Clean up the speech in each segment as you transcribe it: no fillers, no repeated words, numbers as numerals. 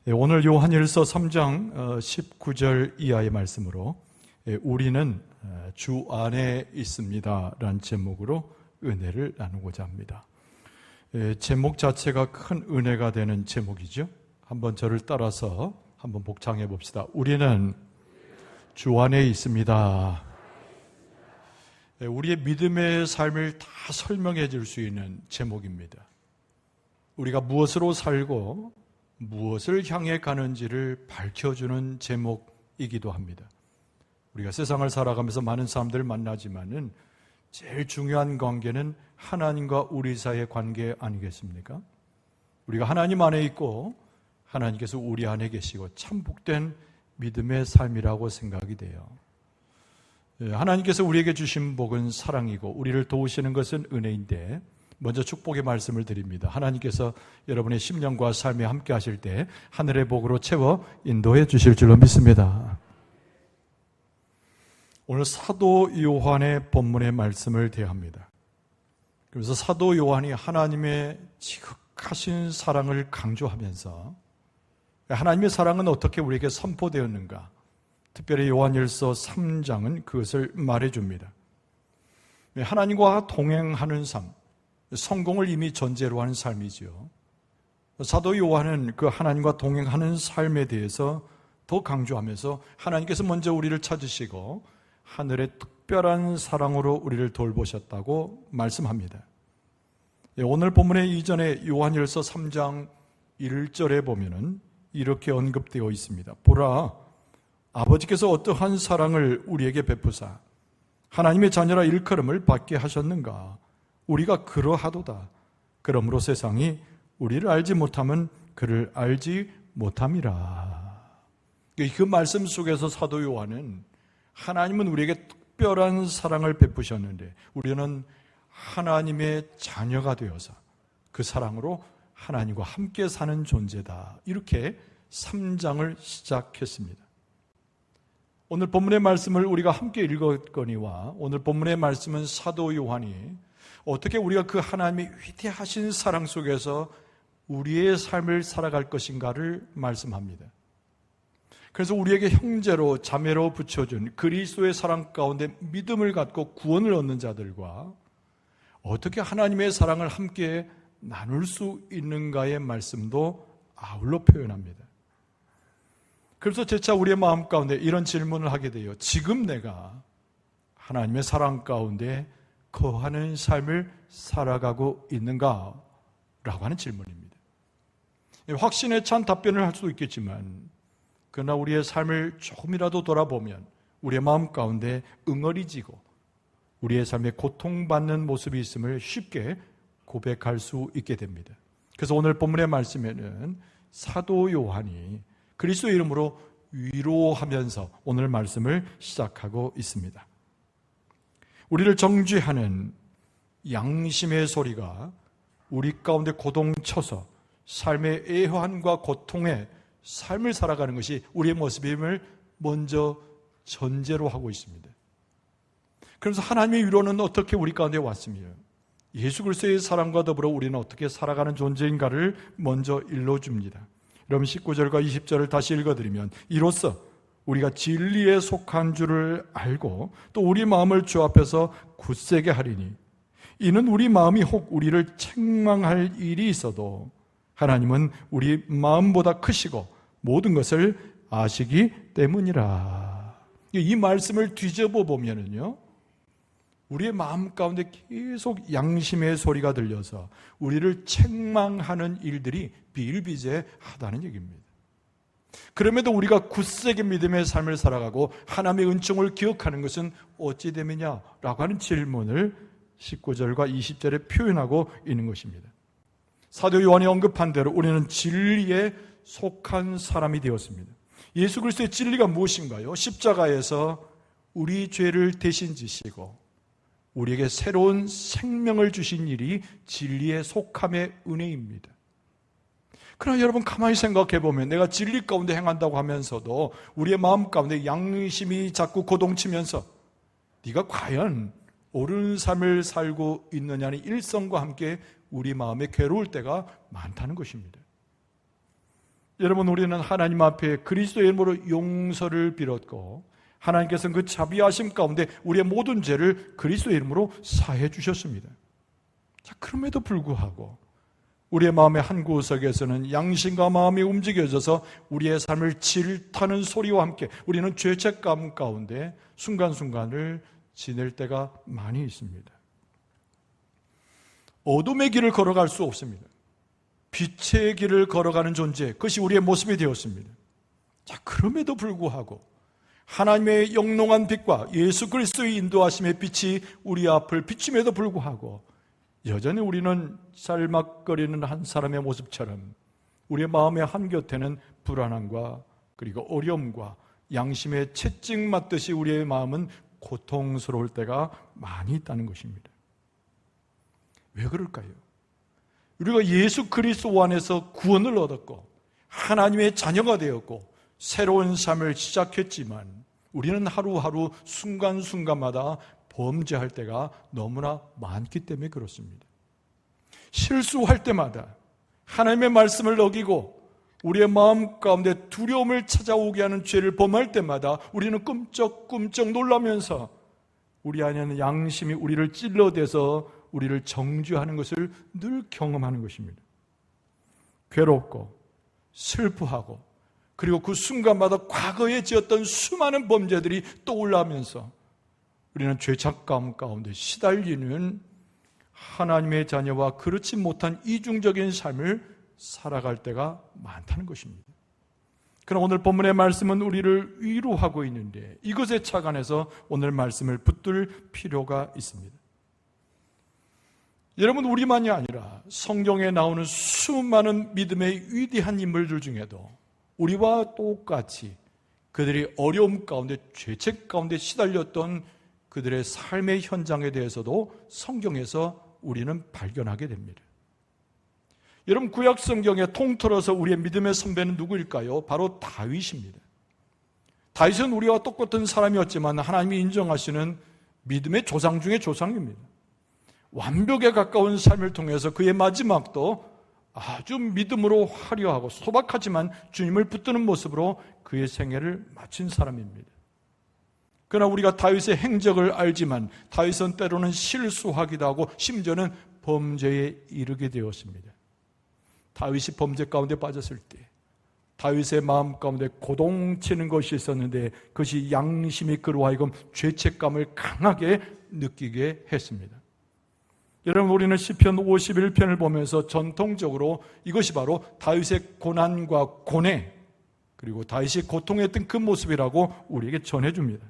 오늘 요한일서 3장 19절 이하의 말씀으로 우리는 주 안에 있습니다 라는 제목으로 은혜를 나누고자 합니다. 제목 자체가 큰 은혜가 되는 제목이죠. 한번 저를 따라서 한번 복창해 봅시다. 우리는 주 안에 있습니다. 우리의 믿음의 삶을 다 설명해 줄 수 있는 제목입니다. 우리가 무엇으로 살고 무엇을 향해 가는지를 밝혀주는 제목이기도 합니다. 우리가 세상을 살아가면서 많은 사람들을 만나지만은 제일 중요한 관계는 하나님과 우리 사이의 관계 아니겠습니까? 우리가 하나님 안에 있고 하나님께서 우리 안에 계시고 참 복된 믿음의 삶이라고 생각이 돼요. 하나님께서 우리에게 주신 복은 사랑이고 우리를 도우시는 것은 은혜인데 먼저 축복의 말씀을 드립니다. 하나님께서 여러분의 심령과 삶에 함께 하실 때 하늘의 복으로 채워 인도해 주실 줄로 믿습니다. 오늘 사도 요한의 본문의 말씀을 대합니다. 그래서 사도 요한이 하나님의 지극하신 사랑을 강조하면서 하나님의 사랑은 어떻게 우리에게 선포되었는가, 특별히 요한일서 3장은 그것을 말해줍니다. 하나님과 동행하는 삶, 성공을 이미 전제로 하는 삶이죠. 사도 요한은 그 하나님과 동행하는 삶에 대해서 더 강조하면서 하나님께서 먼저 우리를 찾으시고 하늘의 특별한 사랑으로 우리를 돌보셨다고 말씀합니다. 오늘 본문의 이전에 요한일서 3장 1절에 보면은 이렇게 언급되어 있습니다. 보라, 아버지께서 어떠한 사랑을 우리에게 베푸사 하나님의 자녀라 일컬음을 받게 하셨는가. 우리가 그러하도다. 그러므로 세상이 우리를 알지 못하면 그를 알지 못함이라. 그 말씀 속에서 사도 요한은 하나님은 우리에게 특별한 사랑을 베푸셨는데 우리는 하나님의 자녀가 되어서 그 사랑으로 하나님과 함께 사는 존재다. 이렇게 3장을 시작했습니다. 오늘 본문의 말씀을 우리가 함께 읽었거니와 오늘 본문의 말씀은 사도 요한이 어떻게 우리가 그 하나님의 위대하신 사랑 속에서 우리의 삶을 살아갈 것인가를 말씀합니다. 그래서 우리에게 형제로 자매로 붙여준 그리스도의 사랑 가운데 믿음을 갖고 구원을 얻는 자들과 어떻게 하나님의 사랑을 함께 나눌 수 있는가의 말씀도 아울러 표현합니다. 그래서 재차 우리의 마음 가운데 이런 질문을 하게 돼요. 지금 내가 하나님의 사랑 가운데 거하는 삶을 살아가고 있는가? 라고 하는 질문입니다. 확신에 찬 답변을 할 수도 있겠지만 그러나 우리의 삶을 조금이라도 돌아보면 우리의 마음 가운데 응어리지고 우리의 삶에 고통받는 모습이 있음을 쉽게 고백할 수 있게 됩니다. 그래서 오늘 본문의 말씀에는 사도 요한이 그리스도의 이름으로 위로하면서 오늘 말씀을 시작하고 있습니다. 우리를 정죄하는 양심의 소리가 우리 가운데 고동쳐서 삶의 애환과 고통에 삶을 살아가는 것이 우리의 모습임을 먼저 전제로 하고 있습니다. 그래서 하나님의 위로는 어떻게 우리 가운데 왔습니까? 예수 그리스도의 사랑과 더불어 우리는 어떻게 살아가는 존재인가를 먼저 일러줍니다. 여러분 19절과 20절을 다시 읽어드리면 이로써 우리가 진리에 속한 줄을 알고 또 우리 마음을 주 앞에서 굳세게 하리니 이는 우리 마음이 혹 우리를 책망할 일이 있어도 하나님은 우리 마음보다 크시고 모든 것을 아시기 때문이라. 이 말씀을 뒤집어 보면은요, 우리의 마음 가운데 계속 양심의 소리가 들려서 우리를 책망하는 일들이 비일비재하다는 얘기입니다. 그럼에도 우리가 굳세게 믿음의 삶을 살아가고 하나님의 은총을 기억하는 것은 어찌 됨이냐라고 하는 질문을 19절과 20절에 표현하고 있는 것입니다. 사도 요한이 언급한 대로 우리는 진리에 속한 사람이 되었습니다. 예수 그리스도의 진리가 무엇인가요? 십자가에서 우리 죄를 대신 지시고 우리에게 새로운 생명을 주신 일이 진리에 속함의 은혜입니다. 그러나 여러분 가만히 생각해 보면 내가 진리 가운데 행한다고 하면서도 우리의 마음 가운데 양심이 자꾸 고동치면서 네가 과연 옳은 삶을 살고 있느냐는 일성과 함께 우리 마음에 괴로울 때가 많다는 것입니다. 여러분, 우리는 하나님 앞에 그리스도의 이름으로 용서를 빌었고 하나님께서는 그 자비하심 가운데 우리의 모든 죄를 그리스도의 이름으로 사해 주셨습니다. 자, 그럼에도 불구하고 우리의 마음의 한 구석에서는 양심과 마음이 움직여져서 우리의 삶을 질타는 소리와 함께 우리는 죄책감 가운데 순간순간을 지낼 때가 많이 있습니다. 어둠의 길을 걸어갈 수 없습니다. 빛의 길을 걸어가는 존재, 그것이 우리의 모습이 되었습니다. 자, 그럼에도 불구하고 하나님의 영롱한 빛과 예수 그리스도의 인도하심의 빛이 우리 앞을 비춤에도 불구하고 여전히 우리는 쌀막거리는 한 사람의 모습처럼 우리의 마음의 한곁에는 불안함과 그리고 어려움과 양심의 채찍 맞듯이 우리의 마음은 고통스러울 때가 많이 있다는 것입니다. 왜 그럴까요? 우리가 예수 그리스도 안에서 구원을 얻었고 하나님의 자녀가 되었고 새로운 삶을 시작했지만 우리는 하루하루 순간순간마다 범죄할 때가 너무나 많기 때문에 그렇습니다. 실수할 때마다 하나님의 말씀을 어기고 우리의 마음 가운데 두려움을 찾아오게 하는 죄를 범할 때마다 우리는 꿈쩍꿈쩍 놀라면서 우리 안에는 양심이 우리를 찔러대서 우리를 정죄하는 것을 늘 경험하는 것입니다. 괴롭고 슬퍼하고 그리고 그 순간마다 과거에 지었던 수많은 범죄들이 떠올라면서 우리는 죄책감 가운데 시달리는 하나님의 자녀와 그렇지 못한 이중적인 삶을 살아갈 때가 많다는 것입니다. 그러나 오늘 본문의 말씀은 우리를 위로하고 있는데 이것에 착안해서 오늘 말씀을 붙들 필요가 있습니다. 여러분, 우리만이 아니라 성경에 나오는 수많은 믿음의 위대한 인물들 중에도 우리와 똑같이 그들이 어려움 가운데 죄책 가운데 시달렸던 그들의 삶의 현장에 대해서도 성경에서 우리는 발견하게 됩니다. 여러분, 구약 성경에 통틀어서 우리의 믿음의 선배는 누구일까요? 바로 다윗입니다. 다윗은 우리와 똑같은 사람이었지만 하나님이 인정하시는 믿음의 조상 중의 조상입니다. 완벽에 가까운 삶을 통해서 그의 마지막도 아주 믿음으로 화려하고 소박하지만 주님을 붙드는 모습으로 그의 생애를 마친 사람입니다. 그러나 우리가 다윗의 행적을 알지만 다윗은 때로는 실수하기도 하고 심지어는 범죄에 이르게 되었습니다. 다윗이 범죄 가운데 빠졌을 때 다윗의 마음 가운데 고동치는 것이 있었는데 그것이 양심이 그로 하여금 죄책감을 강하게 느끼게 했습니다. 여러분, 우리는 시편 51편을 보면서 전통적으로 이것이 바로 다윗의 고난과 고뇌 그리고 다윗이 고통했던 그 모습이라고 우리에게 전해줍니다.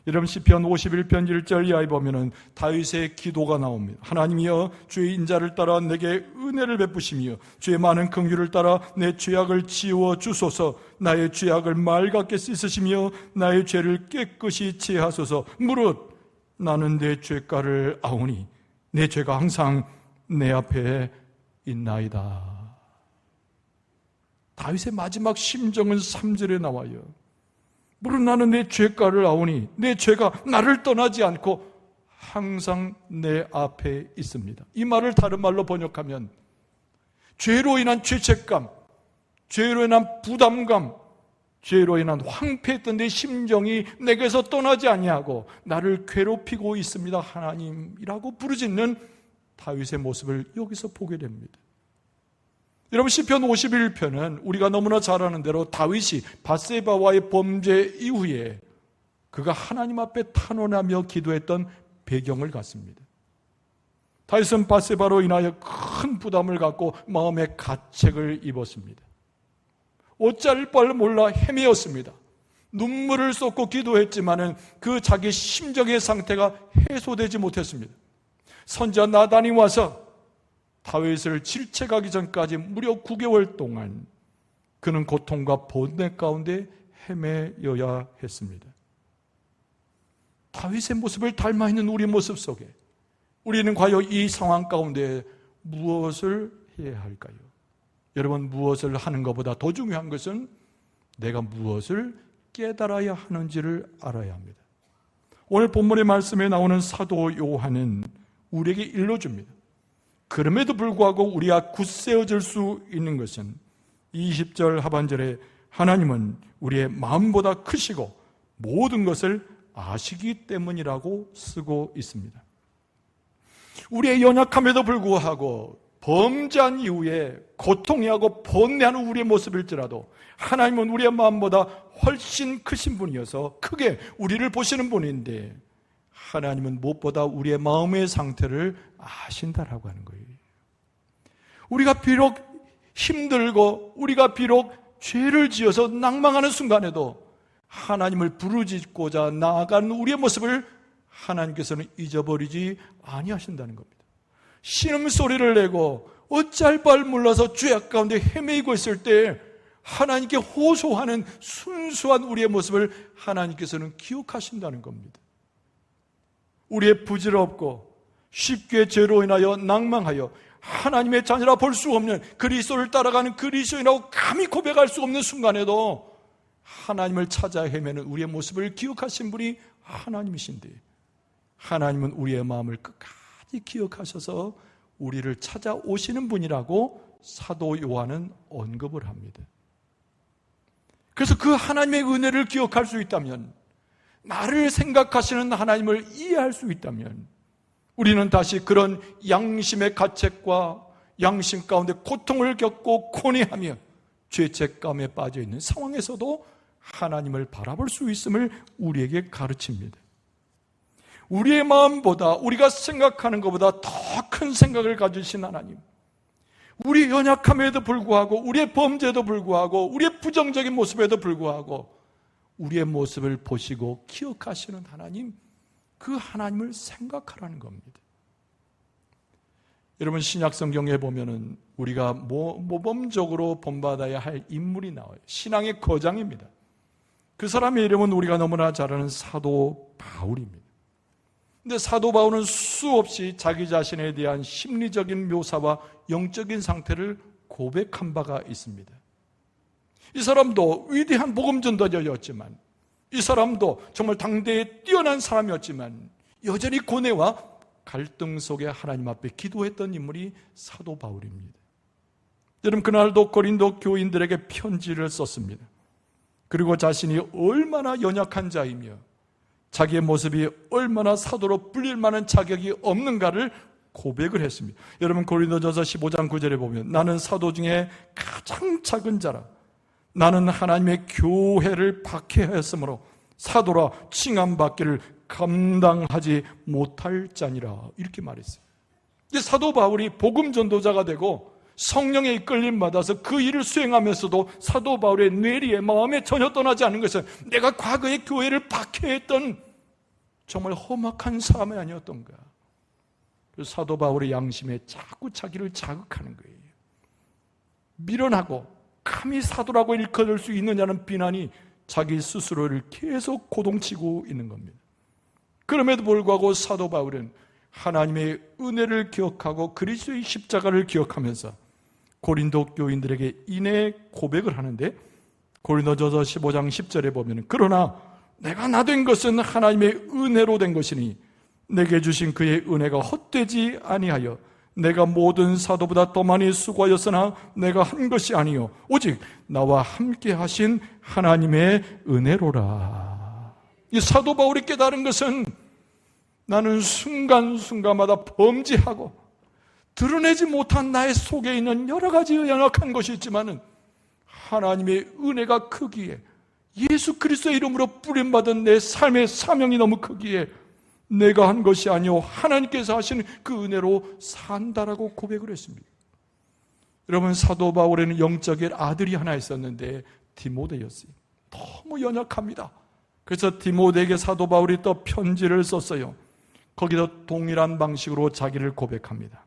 여러분, 시편 51편 1절 이하에 보면은 다윗의 기도가 나옵니다. 하나님이여, 주의 인자를 따라 내게 은혜를 베푸시며 주의 많은 긍휼을 따라 내 죄악을 지워 주소서. 나의 죄악을 맑게 씻으시며 나의 죄를 깨끗이 제하소서. 무릇 나는 내 죄가를 아오니 내 죄가 항상 내 앞에 있나이다. 다윗의 마지막 심정은 3절에 나와요. 무릇 나는 내 죄가를 아오니 내 죄가 나를 떠나지 않고 항상 내 앞에 있습니다. 이 말을 다른 말로 번역하면 죄로 인한 죄책감, 죄로 인한 부담감, 죄로 인한 황폐했던 내 심정이 내게서 떠나지 아니하고 나를 괴롭히고 있습니다, 하나님이라고 부르짖는 다윗의 모습을 여기서 보게 됩니다. 여러분, 시편 51편은 우리가 너무나 잘 아는 대로 다윗이 밧세바와의 범죄 이후에 그가 하나님 앞에 탄원하며 기도했던 배경을 갖습니다. 다윗은 밧세바로 인하여 큰 부담을 갖고 마음의 가책을 입었습니다. 어찌할 바를 몰라 헤매었습니다. 눈물을 쏟고 기도했지만은 그 자기 심정의 상태가 해소되지 못했습니다. 선지자 나단이 와서 다윗을 질책하기 전까지 무려 9개월 동안 그는 고통과 번뇌 가운데 헤매여야 했습니다. 다윗의 모습을 닮아 있는 우리 모습 속에 우리는 과연 이 상황 가운데 무엇을 해야 할까요? 여러분, 무엇을 하는 것보다 더 중요한 것은 내가 무엇을 깨달아야 하는지를 알아야 합니다. 오늘 본문의 말씀에 나오는 사도 요한은 우리에게 일러줍니다. 그럼에도 불구하고 우리가 굳세어질 수 있는 것은 20절 하반절에 하나님은 우리의 마음보다 크시고 모든 것을 아시기 때문이라고 쓰고 있습니다. 우리의 연약함에도 불구하고 범죄한 이후에 고통해하고 번뇌하는 우리의 모습일지라도 하나님은 우리의 마음보다 훨씬 크신 분이어서 크게 우리를 보시는 분인데 하나님은 무엇보다 우리의 마음의 상태를 아신다라고 하는 거예요. 우리가 비록 힘들고 우리가 비록 죄를 지어서 낭망하는 순간에도 하나님을 부르짖고자 나아가는 우리의 모습을 하나님께서는 잊어버리지 아니하신다는 겁니다. 신음소리를 내고 어찌할 바를 몰라서 죄악 가운데 헤매이고 있을 때 하나님께 호소하는 순수한 우리의 모습을 하나님께서는 기억하신다는 겁니다. 우리의 부질없고 쉽게 죄로 인하여 낭망하여 하나님의 자녀라 볼 수 없는 그리스도를 따라가는 그리스도인이라고 감히 고백할 수 없는 순간에도 하나님을 찾아 헤매는 우리의 모습을 기억하신 분이 하나님이신데 하나님은 우리의 마음을 끝까지 기억하셔서 우리를 찾아오시는 분이라고 사도 요한은 언급을 합니다. 그래서 그 하나님의 은혜를 기억할 수 있다면, 나를 생각하시는 하나님을 이해할 수 있다면 우리는 다시 그런 양심의 가책과 양심 가운데 고통을 겪고 고뇌하며 죄책감에 빠져있는 상황에서도 하나님을 바라볼 수 있음을 우리에게 가르칩니다. 우리의 마음보다, 우리가 생각하는 것보다 더 큰 생각을 가지신 하나님, 우리의 연약함에도 불구하고 우리의 범죄에도 불구하고 우리의 부정적인 모습에도 불구하고 우리의 모습을 보시고 기억하시는 하나님, 그 하나님을 생각하라는 겁니다. 여러분, 신약 성경에 보면은 우리가 모범적으로 본받아야 할 인물이 나와요. 신앙의 거장입니다. 그 사람의 이름은 우리가 너무나 잘 아는 사도 바울입니다. 근데 사도 바울은 수없이 자기 자신에 대한 심리적인 묘사와 영적인 상태를 고백한 바가 있습니다. 이 사람도 위대한 복음 전도자였지만, 이 사람도 정말 당대에 뛰어난 사람이었지만 여전히 고뇌와 갈등 속에 하나님 앞에 기도했던 인물이 사도 바울입니다. 여러분, 그날도 고린도 교인들에게 편지를 썼습니다. 그리고 자신이 얼마나 연약한 자이며 자기의 모습이 얼마나 사도로 불릴 만한 자격이 없는가를 고백을 했습니다. 여러분, 고린도전서 15장 9절에 보면 나는 사도 중에 가장 작은 자라, 나는 하나님의 교회를 박해하였으므로 사도라 칭함받기를 감당하지 못할 자니라, 이렇게 말했어요. 사도 바울이 복음 전도자가 되고 성령의 이끌림 받아서 그 일을 수행하면서도 사도 바울의 뇌리에 마음에 전혀 떠나지 않은 것은 내가 과거에 교회를 박해했던 정말 험악한 사람이 아니었던가. 그래서 사도 바울의 양심에 자꾸 자기를 자극하는 거예요. 미련하고 감히 사도라고 일컬을 수 있느냐는 비난이 자기 스스로를 계속 고동치고 있는 겁니다. 그럼에도 불구하고 사도 바울은 하나님의 은혜를 기억하고 그리스도의 십자가를 기억하면서 고린도 교인들에게 인해 고백을 하는데, 고린도전서 15장 10절에 보면 그러나 내가 나 된 것은 하나님의 은혜로 된 것이니 내게 주신 그의 은혜가 헛되지 아니하여 내가 모든 사도보다 더 많이 수고하였으나 내가 한 것이 아니요 오직 나와 함께 하신 하나님의 은혜로라. 이 사도 바울이 깨달은 것은 나는 순간순간마다 범죄하고 드러내지 못한 나의 속에 있는 여러 가지 연약한 것이 있지만은 하나님의 은혜가 크기에, 예수 그리스도의 이름으로 뿌림받은 내 삶의 사명이 너무 크기에 내가 한 것이 아니오 하나님께서 하시는 그 은혜로 산다라고 고백을 했습니다. 여러분, 사도 바울에는 영적인 아들이 하나 있었는데 디모데였어요. 너무 연약합니다. 그래서 디모데에게 사도 바울이 또 편지를 썼어요. 거기서 동일한 방식으로 자기를 고백합니다.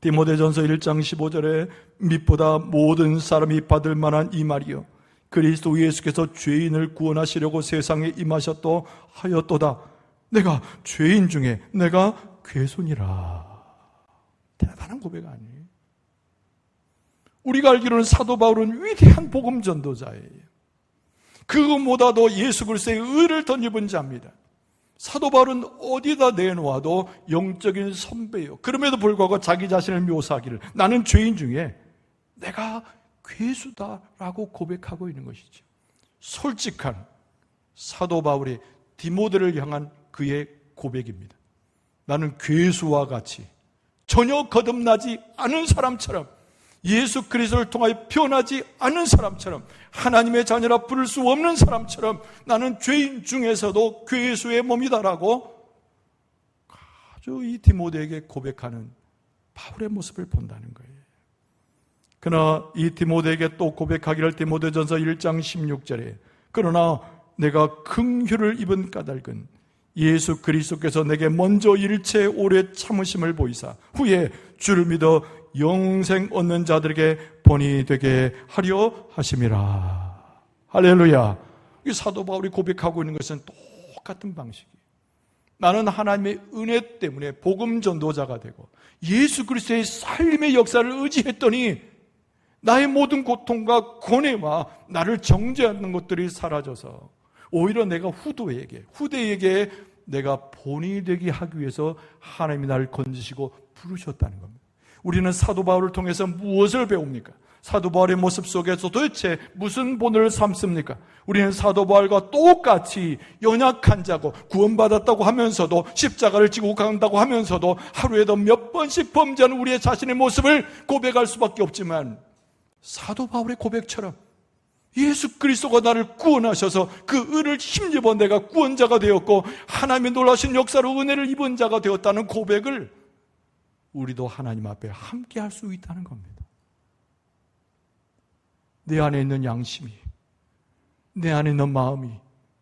디모데전서 1장 15절에 밑보다 모든 사람이 받을 만한 이 말이요 그리스도 예수께서 죄인을 구원하시려고 세상에 임하셨도 하였도다. 내가 죄인 중에 내가 괴손이라. 대단한 고백 아니에요? 우리가 알기로는 사도 바울은 위대한 복음 전도자예요. 그보다도 예수 그리스도의 의를 덧입은 자입니다. 사도 바울은 어디다 내놓아도 영적인 선배예요. 그럼에도 불구하고 자기 자신을 묘사하기를 나는 죄인 중에 내가 괴수다라고 고백하고 있는 것이죠. 솔직한 사도 바울의 디모데를 향한 그의 고백입니다. 나는 괴수와 같이 전혀 거듭나지 않은 사람처럼, 예수 그리스도를 통하여 변하지 않은 사람처럼, 하나님의 자녀라 부를 수 없는 사람처럼 나는 죄인 중에서도 괴수의 몸이다라고 아주 이 디모데에게 고백하는 바울의 모습을 본다는 거예요. 그러나 이 디모데에게 또 고백하기를 디모데전서 1장 16절에 그러나 내가 긍휼을 입은 까닭은 예수 그리스도께서 내게 먼저 일체 오래 참으심을 보이사 후에 주를 믿어 영생 얻는 자들에게 본이 되게 하려 하심이라. 할렐루야. 이 사도 바울이 고백하고 있는 것은 똑같은 방식이에요. 나는 하나님의 은혜 때문에 복음 전도자가 되고 예수 그리스도의 삶의 역사를 의지했더니 나의 모든 고통과 고뇌와 나를 정죄하는 것들이 사라져서 오히려 내가 후대에게 내가 본이 되게 하기 위해서 하나님이 나를 건지시고 부르셨다는 겁니다. 우리는 사도 바울을 통해서 무엇을 배웁니까? 사도 바울의 모습 속에서 도대체 무슨 본을 삼습니까? 우리는 사도 바울과 똑같이 연약한 자고 구원받았다고 하면서도 십자가를 지고 간다고 하면서도 하루에도 몇 번씩 범죄하는 우리의 자신의 모습을 고백할 수밖에 없지만 사도 바울의 고백처럼 예수 그리스도가 나를 구원하셔서 그 은을 힘입어 내가 구원자가 되었고 하나님의 놀라신 역사로 은혜를 입은 자가 되었다는 고백을 우리도 하나님 앞에 함께 할 수 있다는 겁니다. 내 안에 있는 양심이, 내 안에 있는 마음이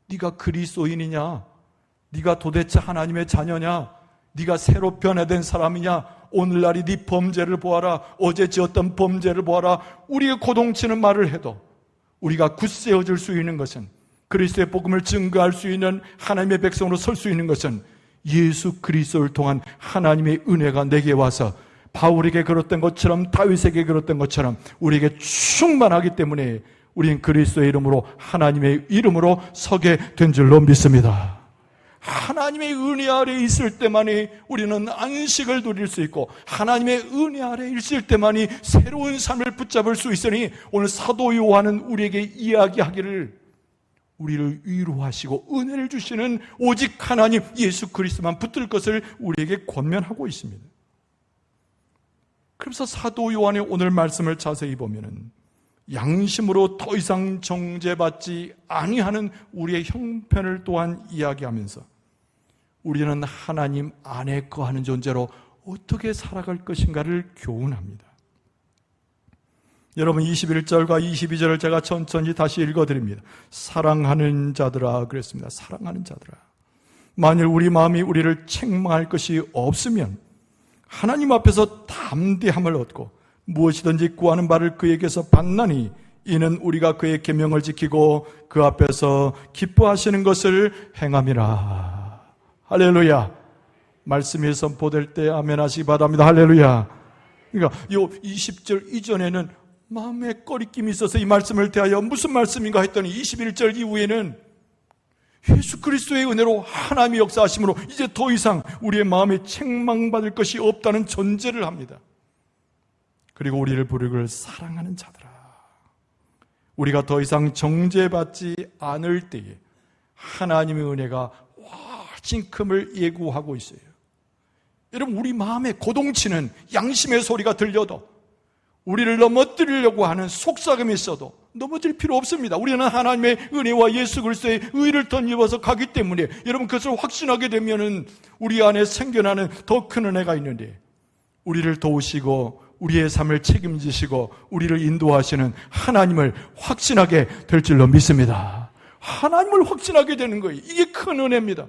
네가 그리스도인이냐? 네가 도대체 하나님의 자녀냐? 네가 새로 변화된 사람이냐? 오늘날이 네 범죄를 보아라. 어제 지었던 범죄를 보아라. 우리가 고동치는 말을 해도 우리가 굳세어질 수 있는 것은, 그리스도의 복음을 증거할 수 있는 하나님의 백성으로 설 수 있는 것은 예수 그리스도를 통한 하나님의 은혜가 내게 와서 바울에게 그랬던 것처럼 다윗에게 그랬던 것처럼 우리에게 충만하기 때문에 우리는 그리스도의 이름으로 하나님의 이름으로 서게 된 줄로 믿습니다. 하나님의 은혜 아래 있을 때만이 우리는 안식을 누릴 수 있고 하나님의 은혜 아래 있을 때만이 새로운 삶을 붙잡을 수 있으니 오늘 사도 요한은 우리에게 이야기하기를 우리를 위로하시고 은혜를 주시는 오직 하나님 예수 그리스도만 붙들 것을 우리에게 권면하고 있습니다. 그래서 사도 요한의 오늘 말씀을 자세히 보면은 양심으로 더 이상 정죄받지 아니하는 우리의 형편을 또한 이야기하면서 우리는 하나님 안에 거하는 존재로 어떻게 살아갈 것인가를 교훈합니다. 여러분 21절과 22절을 제가 천천히 다시 읽어드립니다. 사랑하는 자들아 그랬습니다. 사랑하는 자들아, 만일 우리 마음이 우리를 책망할 것이 없으면 하나님 앞에서 담대함을 얻고 무엇이든지 구하는 바를 그에게서 받나니 이는 우리가 그의 계명을 지키고 그 앞에서 기뻐하시는 것을 행함이라. 할렐루야. 말씀이 선포될 때 아멘 하시기 바랍니다. 할렐루야. 그러니까 요 20절 이전에는 마음에 꺼리낌이 있어서 이 말씀을 대하여 무슨 말씀인가 했더니 21절 이후에는 예수 그리스도의 은혜로 하나님의 역사하심으로 이제 더 이상 우리의 마음에 책망받을 것이 없다는 전제를 합니다. 그리고 우리를 부르기를 사랑하는 자들아, 우리가 더 이상 정죄받지 않을 때에 하나님의 은혜가 훨씬 큼을 예고하고 있어요. 여러분, 우리 마음에 고동치는 양심의 소리가 들려도 우리를 넘어뜨리려고 하는 속삭임이 있어도 넘어질 필요 없습니다. 우리는 하나님의 은혜와 예수 그리스도의 의를 덧입어서 가기 때문에 여러분 그것을 확신하게 되면은 우리 안에 생겨나는 더 큰 은혜가 있는데 우리를 도우시고 우리의 삶을 책임지시고 우리를 인도하시는 하나님을 확신하게 될 줄로 믿습니다. 하나님을 확신하게 되는 거예요. 이게 큰 은혜입니다.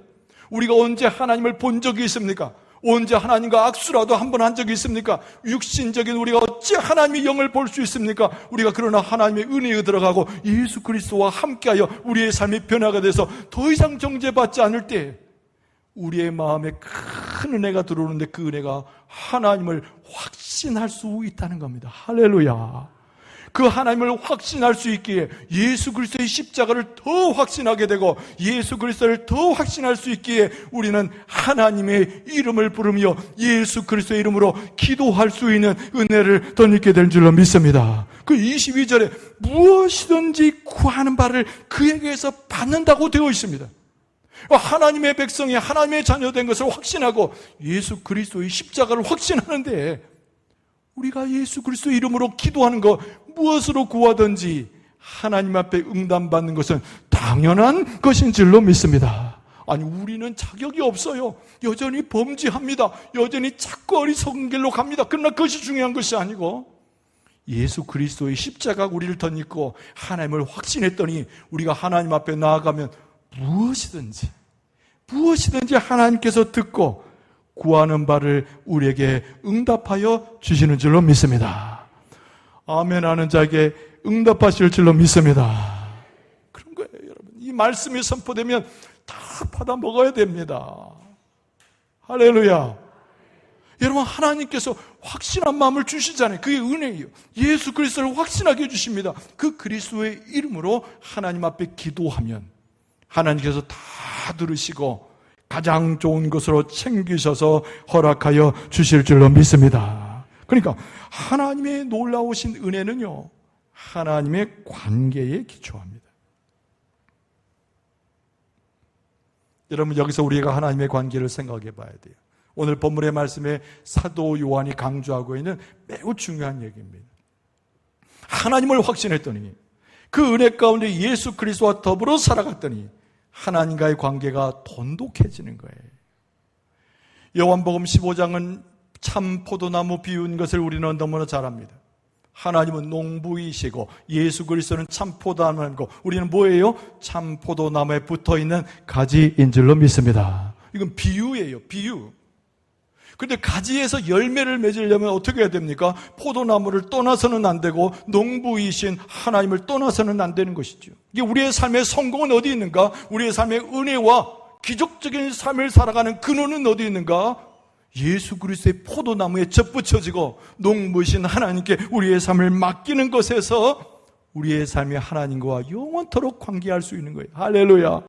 우리가 언제 하나님을 본 적이 있습니까? 언제 하나님과 악수라도 한 번 한 적이 있습니까? 육신적인 우리가 어찌 하나님의 영을 볼 수 있습니까? 우리가 그러나 하나님의 은혜에 들어가고 예수 그리스도와 함께하여 우리의 삶이 변화가 돼서 더 이상 정죄받지 않을 때 우리의 마음에 큰 은혜가 들어오는데 그 은혜가 하나님을 확신할 수 있다는 겁니다. 할렐루야. 그 하나님을 확신할 수 있기에 예수 그리스도의 십자가를 더 확신하게 되고 예수 그리스도를 더 확신할 수 있기에 우리는 하나님의 이름을 부르며 예수 그리스도의 이름으로 기도할 수 있는 은혜를 덧입게 될 줄로 믿습니다. 그 22절에 무엇이든지 구하는 바를 그에게서 받는다고 되어 있습니다. 하나님의 백성이 하나님의 자녀된 것을 확신하고 예수 그리스도의 십자가를 확신하는데 우리가 예수 그리스도의 이름으로 기도하는 것 무엇으로 구하든지 하나님 앞에 응답받는 것은 당연한 것인 줄로 믿습니다. 아니 우리는 자격이 없어요. 여전히 범죄합니다. 여전히 자꾸 어리석은 길로 갑니다. 그러나 그것이 중요한 것이 아니고 예수 그리스도의 십자가가 우리를 덧입고 하나님을 확신했더니 우리가 하나님 앞에 나아가면 무엇이든지 하나님께서 듣고 구하는 바를 우리에게 응답하여 주시는 줄로 믿습니다. 아멘 하는 자에게 응답하실 줄로 믿습니다. 그런 거예요, 여러분. 이 말씀이 선포되면 다 받아 먹어야 됩니다. 할렐루야. 여러분, 하나님께서 확신한 마음을 주시잖아요. 그게 은혜예요. 예수 그리스도를 확신하게 해주십니다. 그 그리스도의 이름으로 하나님 앞에 기도하면 하나님께서 다 들으시고 가장 좋은 것으로 챙기셔서 허락하여 주실 줄로 믿습니다. 그러니까 하나님의 놀라우신 은혜는요, 하나님의 관계에 기초합니다. 여러분, 여기서 우리가 하나님의 관계를 생각해 봐야 돼요. 오늘 본문의 말씀에 사도 요한이 강조하고 있는 매우 중요한 얘기입니다. 하나님을 확신했더니 그 은혜 가운데 예수 그리스도와 더불어 살아갔더니 하나님과의 관계가 돈독해지는 거예요. 요한복음 15장은 참 포도나무 비유인 것을 우리는 너무나 잘 압니다. 하나님은 농부이시고 예수 그리스도는 참 포도나무고 우리는 뭐예요? 참 포도나무에 붙어있는 가지인 줄로 믿습니다. 이건 비유예요, 비유. 그런데 가지에서 열매를 맺으려면 어떻게 해야 됩니까? 포도나무를 떠나서는 안 되고 농부이신 하나님을 떠나서는 안 되는 것이죠. 이게 우리의 삶의 성공은 어디 있는가? 우리의 삶의 은혜와 기적적인 삶을 살아가는 근원은 어디 있는가? 예수 그리스도의 포도나무에 접붙여지고 농부이신 하나님께 우리의 삶을 맡기는 것에서 우리의 삶이 하나님과 영원토록 관계할 수 있는 거예요. 할렐루야,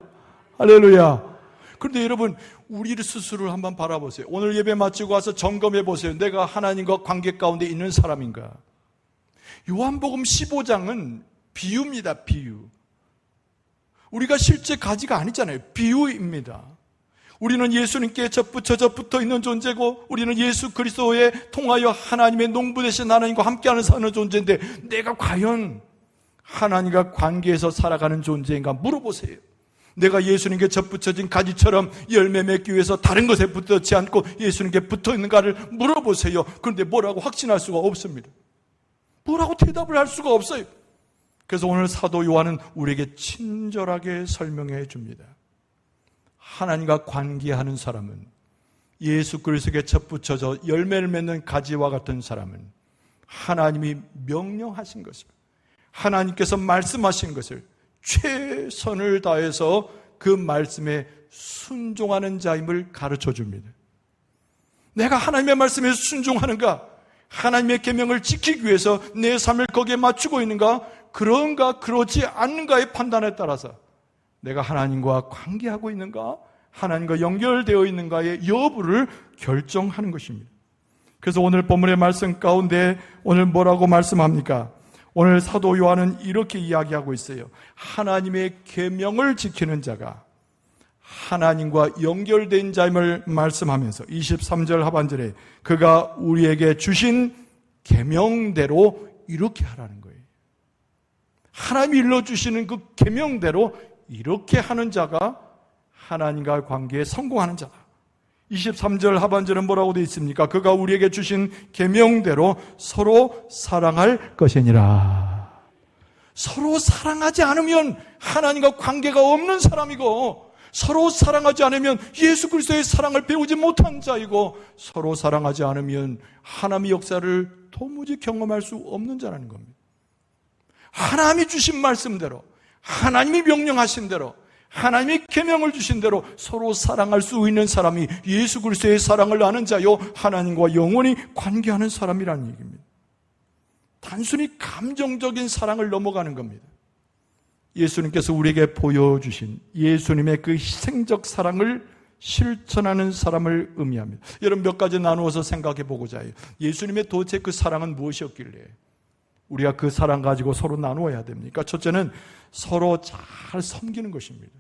할렐루야. 그런데 여러분, 우리 스스로를 한번 바라보세요. 오늘 예배 마치고 와서 점검해 보세요. 내가 하나님과 관계 가운데 있는 사람인가? 요한복음 15장은 비유입니다, 비유. 우리가 실제 가지가 아니잖아요. 비유입니다. 우리는 예수님께 접붙여져 붙어 있는 존재고 우리는 예수 그리스도에 통하여 하나님의 농부 되신 하나님과 함께하는 사는 존재인데 내가 과연 하나님과 관계에서 살아가는 존재인가 물어보세요. 내가 예수님께 접붙여진 가지처럼 열매 맺기 위해서 다른 것에 붙지 않고 예수님께 붙어 있는가를 물어보세요. 그런데 뭐라고 확신할 수가 없습니다. 뭐라고 대답을 할 수가 없어요. 그래서 오늘 사도 요한은 우리에게 친절하게 설명해 줍니다. 하나님과 관계하는 사람은, 예수 그리스도께 접붙여져 열매를 맺는 가지와 같은 사람은 하나님이 명령하신 것을, 하나님께서 말씀하신 것을 최선을 다해서 그 말씀에 순종하는 자임을 가르쳐 줍니다. 내가 하나님의 말씀에 순종하는가? 하나님의 계명을 지키기 위해서 내 삶을 거기에 맞추고 있는가? 그런가 그렇지 않는가의 판단에 따라서 내가 하나님과 관계하고 있는가? 하나님과 연결되어 있는가의 여부를 결정하는 것입니다. 그래서 오늘 본문의 말씀 가운데 오늘 뭐라고 말씀합니까? 오늘 사도 요한은 이렇게 이야기하고 있어요. 하나님의 계명을 지키는 자가 하나님과 연결된 자임을 말씀하면서 23절 하반절에 그가 우리에게 주신 계명대로 이렇게 하라는 거예요. 하나님이 일러주시는 그 계명대로 이렇게 하는 자가 하나님과 관계에 성공하는 자다. 23절 하반절은 뭐라고 되어 있습니까? 그가 우리에게 주신 계명대로 서로 사랑할 것이니라. 서로 사랑하지 않으면 하나님과 관계가 없는 사람이고, 서로 사랑하지 않으면 예수 그리스도의 사랑을 배우지 못한 자이고, 서로 사랑하지 않으면 하나님의 역사를 도무지 경험할 수 없는 자라는 겁니다. 하나님이 주신 말씀대로, 하나님이 명령하신 대로, 하나님이 계명을 주신 대로 서로 사랑할 수 있는 사람이 예수 그리스도의 사랑을 아는 자요 하나님과 영원히 관계하는 사람이라는 얘기입니다. 단순히 감정적인 사랑을 넘어가는 겁니다. 예수님께서 우리에게 보여주신 예수님의 그 희생적 사랑을 실천하는 사람을 의미합니다. 여러분 몇 가지 나누어서 생각해 보고자 해요. 예수님의 도대체 그 사랑은 무엇이었길래 우리가 그 사랑 가지고 서로 나누어야 됩니까? 첫째는 서로 잘 섬기는 것입니다.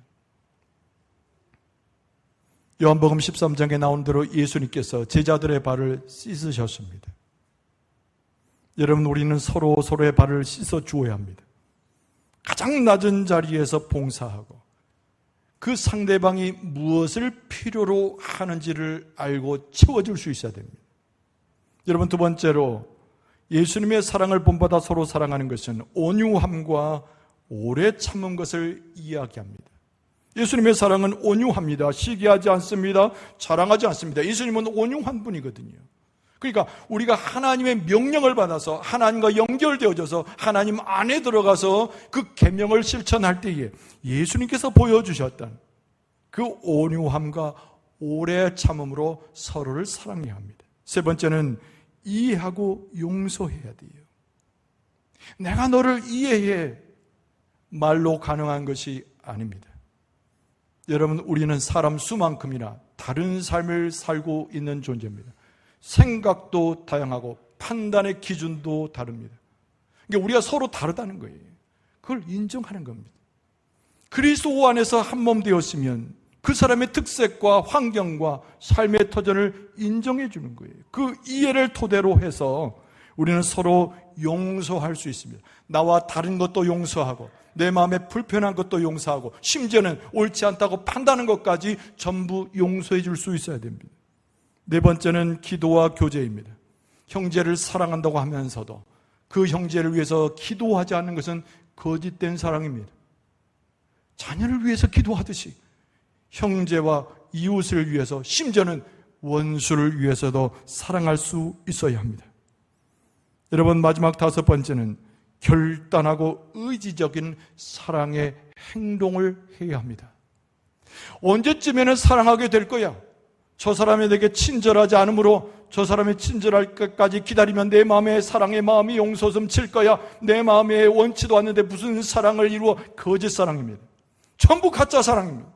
요한복음 13장에 나온 대로 예수님께서 제자들의 발을 씻으셨습니다. 여러분 우리는 서로의 발을 씻어 주어야 합니다. 가장 낮은 자리에서 봉사하고 그 상대방이 무엇을 필요로 하는지를 알고 채워줄 수 있어야 됩니다. 여러분 두 번째로 예수님의 사랑을 본받아 서로 사랑하는 것은 온유함과 오래 참은 것을 이야기합니다. 예수님의 사랑은 온유합니다. 시기하지 않습니다. 자랑하지 않습니다. 예수님은 온유한 분이거든요. 그러니까 우리가 하나님의 명령을 받아서 하나님과 연결되어져서 하나님 안에 들어가서 그 계명을 실천할 때에 예수님께서 보여주셨던 그 온유함과 오래 참음으로 서로를 사랑해야 합니다. 세 번째는 이해하고 용서해야 돼요. 내가 너를 이해해 말로 가능한 것이 아닙니다. 여러분 우리는 사람 수만큼이나 다른 삶을 살고 있는 존재입니다. 생각도 다양하고 판단의 기준도 다릅니다. 그러니까 우리가 서로 다르다는 거예요. 그걸 인정하는 겁니다. 그리스도 안에서 한 몸 되었으면 그 사람의 특색과 환경과 삶의 터전을 인정해 주는 거예요. 그 이해를 토대로 해서 우리는 서로 용서할 수 있습니다. 나와 다른 것도 용서하고 내 마음에 불편한 것도 용서하고 심지어는 옳지 않다고 판단하는 것까지 전부 용서해 줄 수 있어야 됩니다. 네 번째는 기도와 교제입니다. 형제를 사랑한다고 하면서도 그 형제를 위해서 기도하지 않는 것은 거짓된 사랑입니다. 자녀를 위해서 기도하듯이 형제와 이웃을 위해서 심지어는 원수를 위해서도 사랑할 수 있어야 합니다. 여러분 마지막 다섯 번째는 결단하고 의지적인 사랑의 행동을 해야 합니다. 언제쯤에는 사랑하게 될 거야. 저 사람이 내게 친절하지 않으므로 저 사람이 친절할 것까지 기다리면 내 마음에 사랑의 마음이 용서좀 칠 거야. 내 마음에 원치도 않는데 무슨 사랑을 이루어. 거짓 사랑입니다. 전부 가짜 사랑입니다.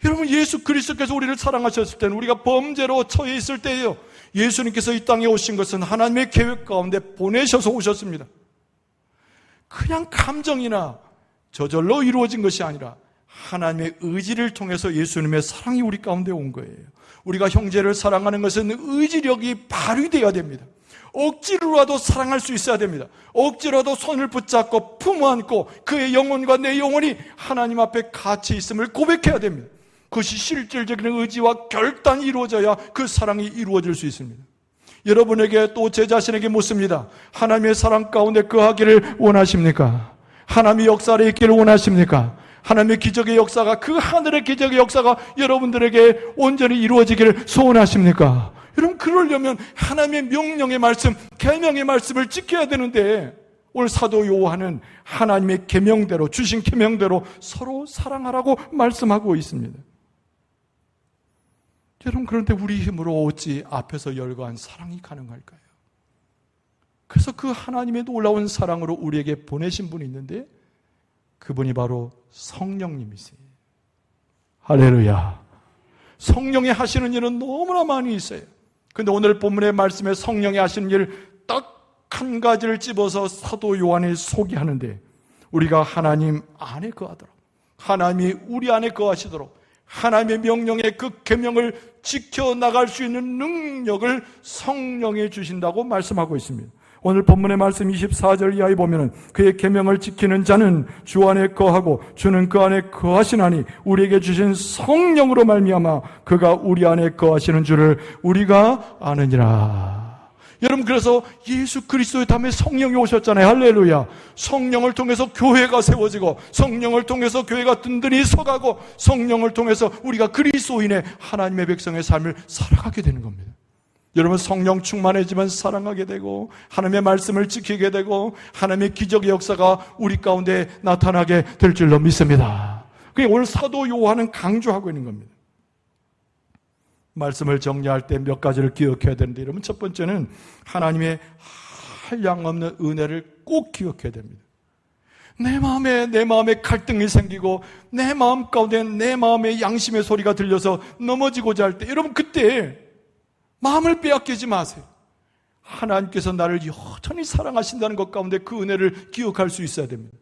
여러분 예수 그리스도께서 우리를 사랑하셨을 때는 우리가 범죄로 처해 있을 때예요. 예수님께서 이 땅에 오신 것은 하나님의 계획 가운데 보내셔서 오셨습니다. 그냥 감정이나 저절로 이루어진 것이 아니라 하나님의 의지를 통해서 예수님의 사랑이 우리 가운데 온 거예요. 우리가 형제를 사랑하는 것은 의지력이 발휘되어야 됩니다. 억지로라도 사랑할 수 있어야 됩니다. 억지로라도 손을 붙잡고 품어안고 그의 영혼과 내 영혼이 하나님 앞에 같이 있음을 고백해야 됩니다. 그것이 실질적인 의지와 결단이 이루어져야 그 사랑이 이루어질 수 있습니다. 여러분에게 또 제 자신에게 묻습니다. 하나님의 사랑 가운데 거하기를 원하십니까? 하나님의 역사에 있기를 원하십니까? 하나님의 기적의 역사가 그 하늘의 기적의 역사가 여러분들에게 온전히 이루어지기를 소원하십니까? 여러분 그러려면 하나님의 명령의 말씀, 계명의 말씀을 지켜야 되는데 오늘 사도 요한은 하나님의 계명대로 주신 계명대로 서로 사랑하라고 말씀하고 있습니다. 여러분 그런데 우리 힘으로 어찌 앞에서 열거한 사랑이 가능할까요? 그래서 그 하나님의 놀라운 사랑으로 우리에게 보내신 분이 있는데 그분이 바로 성령님이세요. 할렐루야. 성령이 하시는 일은 너무나 많이 있어요. 그런데 오늘 본문의 말씀에 성령이 하시는 일 딱 한 가지를 집어서 사도 요한이 소개하는데 우리가 하나님 안에 거하도록 하나님이 우리 안에 거하시도록 하나님의 명령의 그 계명을 지켜나갈 수 있는 능력을 성령이 주신다고 말씀하고 있습니다. 오늘 본문의 말씀 24절 이하에 보면은 그의 계명을 지키는 자는 주 안에 거하고 주는 그 안에 거하시나니 우리에게 주신 성령으로 말미암아 그가 우리 안에 거하시는 줄을 우리가 아느니라. 여러분 그래서 예수 그리스도의 다음에 성령이 오셨잖아요. 할렐루야. 성령을 통해서 교회가 세워지고 성령을 통해서 교회가 든든히 서가고 성령을 통해서 우리가 그리스도인의 하나님의 백성의 삶을 살아가게 되는 겁니다. 여러분 성령 충만해지면 사랑하게 되고 하나님의 말씀을 지키게 되고 하나님의 기적의 역사가 우리 가운데 나타나게 될 줄로 믿습니다. 그게 오늘 사도 요한은 강조하고 있는 겁니다. 말씀을 정리할 때 몇 가지를 기억해야 되는데 여러분 첫 번째는 하나님의 한량없는 은혜를 꼭 기억해야 됩니다. 내 마음에 갈등이 생기고 내 마음 가운데 내 마음에 양심의 소리가 들려서 넘어지고자 할 때, 여러분 그때 마음을 빼앗기지 마세요. 하나님께서 나를 여전히 사랑하신다는 것 가운데 그 은혜를 기억할 수 있어야 됩니다.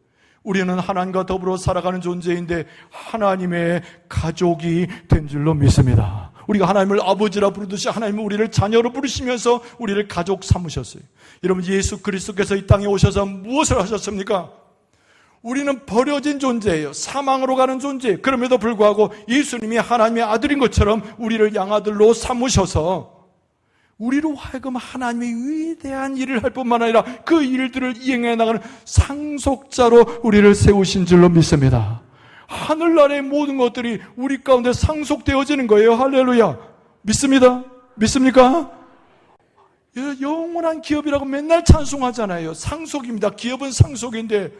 우리는 하나님과 더불어 살아가는 존재인데 하나님의 가족이 된 줄로 믿습니다. 우리가 하나님을 아버지라 부르듯이 하나님은 우리를 자녀로 부르시면서 우리를 가족 삼으셨어요. 여러분, 예수 그리스도께서 이 땅에 오셔서 무엇을 하셨습니까? 우리는 버려진 존재예요. 사망으로 가는 존재예요. 그럼에도 불구하고 예수님이 하나님의 아들인 것처럼 우리를 양아들로 삼으셔서 우리로 하여금 하나님의 위대한 일을 할 뿐만 아니라 그 일들을 이행해 나가는 상속자로 우리를 세우신 줄로 믿습니다. 하늘나라의 모든 것들이 우리 가운데 상속되어지는 거예요. 할렐루야. 믿습니다. 믿습니까? 영원한 기업이라고 맨날 찬송하잖아요. 상속입니다. 기업은 상속인데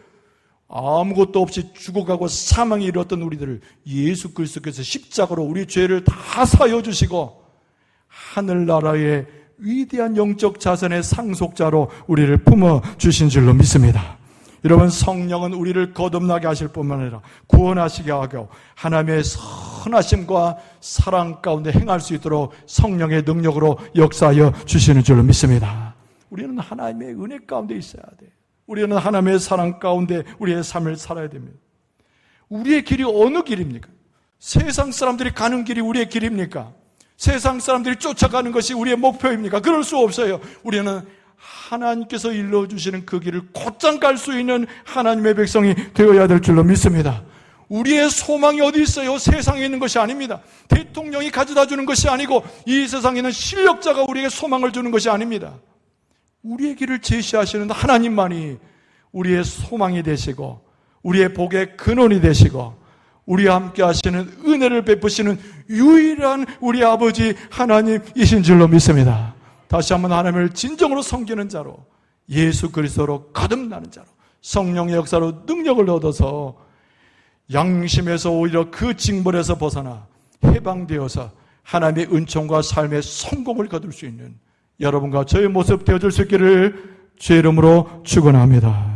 아무것도 없이 죽어가고 사망에 이르렀던 우리들을 예수 그리스도께서 십자가로 우리 죄를 다 사여 주시고 하늘나라의 위대한 영적 자산의 상속자로 우리를 품어주신 줄로 믿습니다. 여러분, 성령은 우리를 거듭나게 하실 뿐만 아니라 구원하시게 하고 하나님의 선하심과 사랑 가운데 행할 수 있도록 성령의 능력으로 역사하여 주시는 줄로 믿습니다. 우리는 하나님의 은혜 가운데 있어야 돼요. 우리는 하나님의 사랑 가운데 우리의 삶을 살아야 됩니다. 우리의 길이 어느 길입니까? 세상 사람들이 가는 길이 우리의 길입니까? 세상 사람들이 쫓아가는 것이 우리의 목표입니까? 그럴 수 없어요. 우리는 하나님께서 일러주시는 그 길을 곧장 갈 수 있는 하나님의 백성이 되어야 될 줄로 믿습니다. 우리의 소망이 어디 있어요? 세상에 있는 것이 아닙니다. 대통령이 가져다 주는 것이 아니고 이 세상에 있는 실력자가 우리에게 소망을 주는 것이 아닙니다. 우리의 길을 제시하시는 하나님만이 우리의 소망이 되시고 우리의 복의 근원이 되시고 우리와 함께 하시는 은혜를 베푸시는 유일한 우리 아버지 하나님이신 줄로 믿습니다. 다시 한번 하나님을 진정으로 섬기는 자로, 예수 그리스도로 거듭나는 자로, 성령의 역사로 능력을 얻어서 양심에서 오히려 그 징벌에서 벗어나 해방되어서 하나님의 은총과 삶의 성공을 거둘 수 있는 여러분과 저의 모습 되어줄 수 있기를 주의 이름으로 축원합니다.